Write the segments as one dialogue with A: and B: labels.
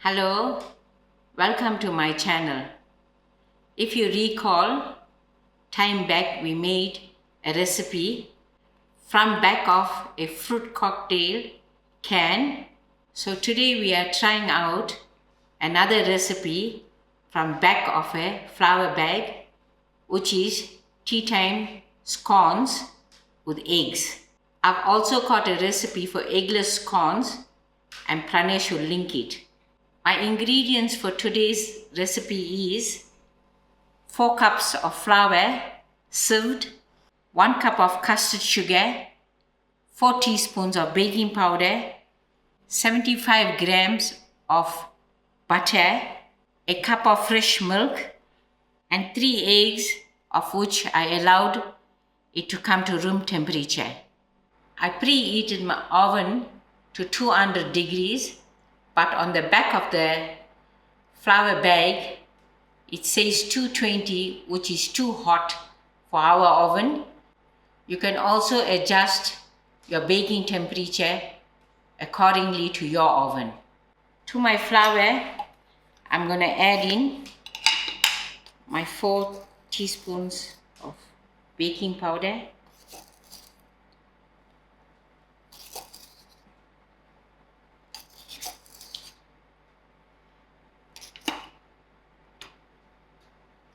A: Hello, welcome to my channel. If you recall, time back we made a recipe from back of a fruit cocktail can. So today we are trying out another recipe from back of a flour bag, which is tea time scones with eggs. I've also got a recipe for eggless scones and Pranesh will link it. My ingredients for today's recipe is 4 cups of flour sieved, 1 cup of custard sugar, 4 teaspoons of baking powder, 75 grams of butter, a cup of fresh milk, and 3 eggs, of which I allowed it to come to room temperature. I preheated my oven to 200 degrees, but on the back of the flour bag it says 220, which is too hot for our oven. You can also adjust your baking temperature accordingly to your oven. To my flour, I'm going to add in my 4 teaspoons of baking powder,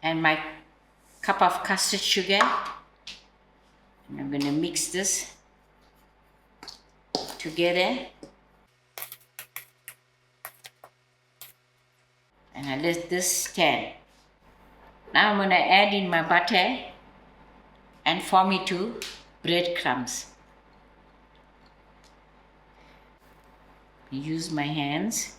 A: and my cup of custard sugar, and I'm going to mix this together, and I let this stand. Now I'm going to add in my butter and form it to breadcrumbs. Use my hands.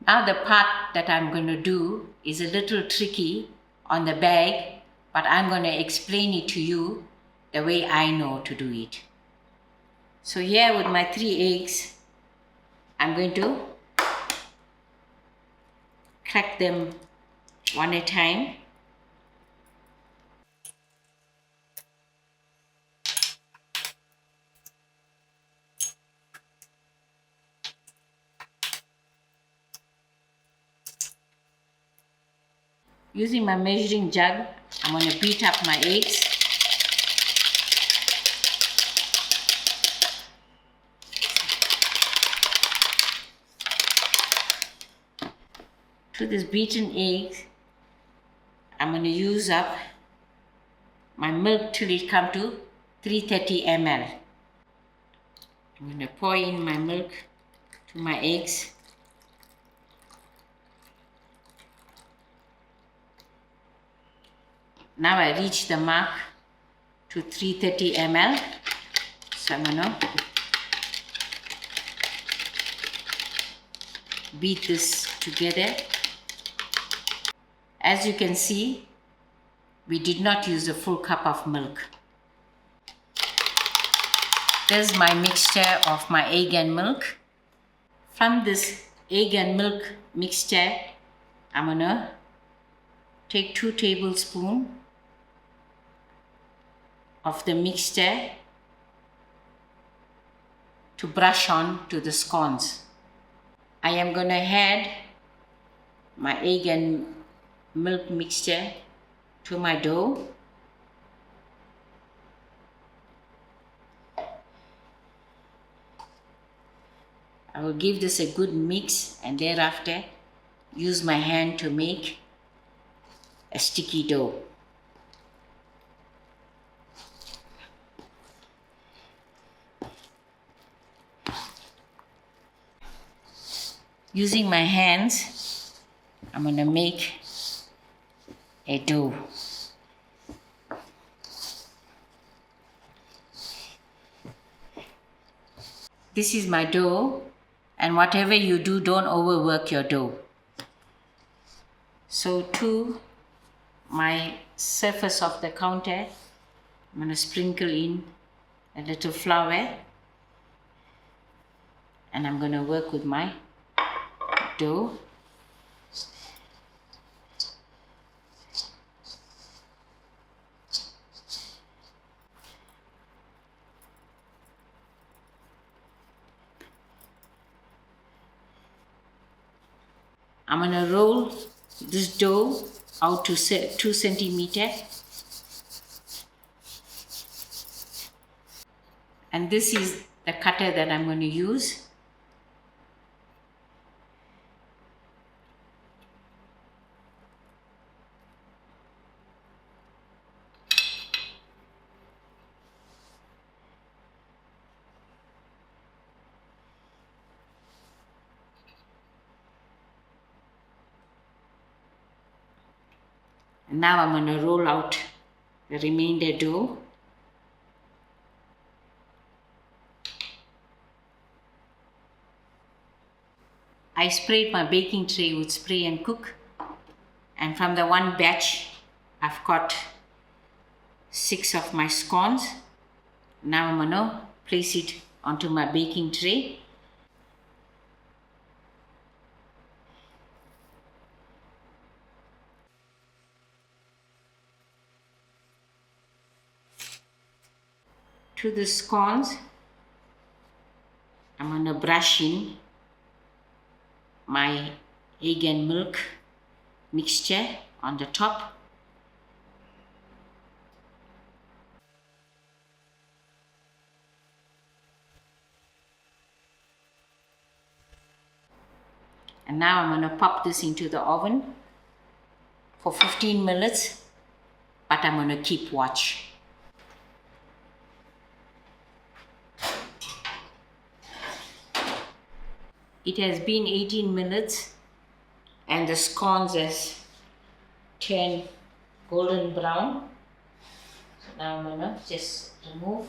A: Now the part that I'm going to do is a little tricky on the bag, but I'm going to explain it to you the way I know to do it. So here with my 3 eggs, I'm going to crack them one at a time. Using my measuring jug, I'm going to beat up my eggs. To this beaten egg, I'm going to use up my milk till it comes to 330 ml. I'm going to pour in my milk to my eggs. Now I reach the mark to 330 ml. So I'm going to beat this together. As you can see, we did not use a full cup of milk. There's my mixture of my egg and milk. From this egg and milk mixture, I'm going to take 2 tablespoons of the mixture to brush on to the scones. I am going to add my egg and milk mixture to my dough. I will give this a good mix and thereafter use my hand to make a sticky dough. Using my hands, I'm going to make a dough. This is my dough, and whatever you do, don't overwork your dough. So to my surface of the counter, I'm going to sprinkle in a little flour, and I'm going to work with my dough. I'm gonna roll this dough out to 2 centimeter. And this is the cutter that I'm going to use. And now I'm going to roll out the remainder dough. I sprayed my baking tray with spray and cook, and from the one batch I've got 6 of my scones. Now I'm going to place it onto my baking tray. To the scones, I'm going to brush in my egg and milk mixture on the top. And now I'm going to pop this into the oven for 15 minutes, but I'm going to keep watch. It has been 18 minutes and the scones has turned golden brown. So now I'm going to just remove.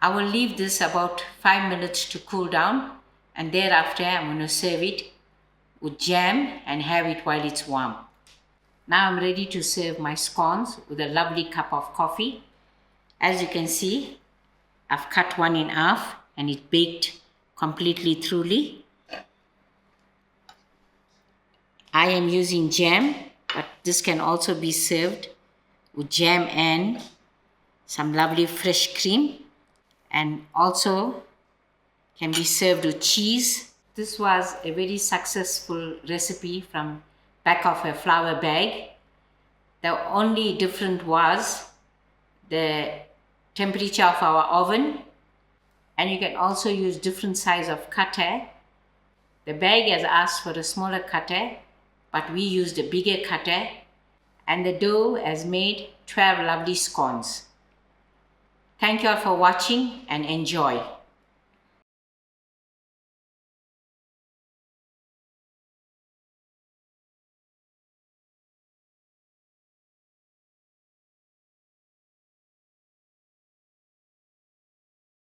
A: I will leave this about 5 minutes to cool down, and thereafter I'm going to serve it with jam and have it while it's warm. Now I'm ready to serve my scones with a lovely cup of coffee. As you can see, I've cut one in half and it baked completely throughly. I am using jam, but this can also be served with jam and some lovely fresh cream, and also can be served with cheese. This was a very successful recipe from back of a flour bag. The only difference was the temperature of our oven, and you can also use different size of cutter. The bag has asked for a smaller cutter, but we used a bigger cutter, and the dough has made 12 lovely scones. Thank you all for watching and enjoy.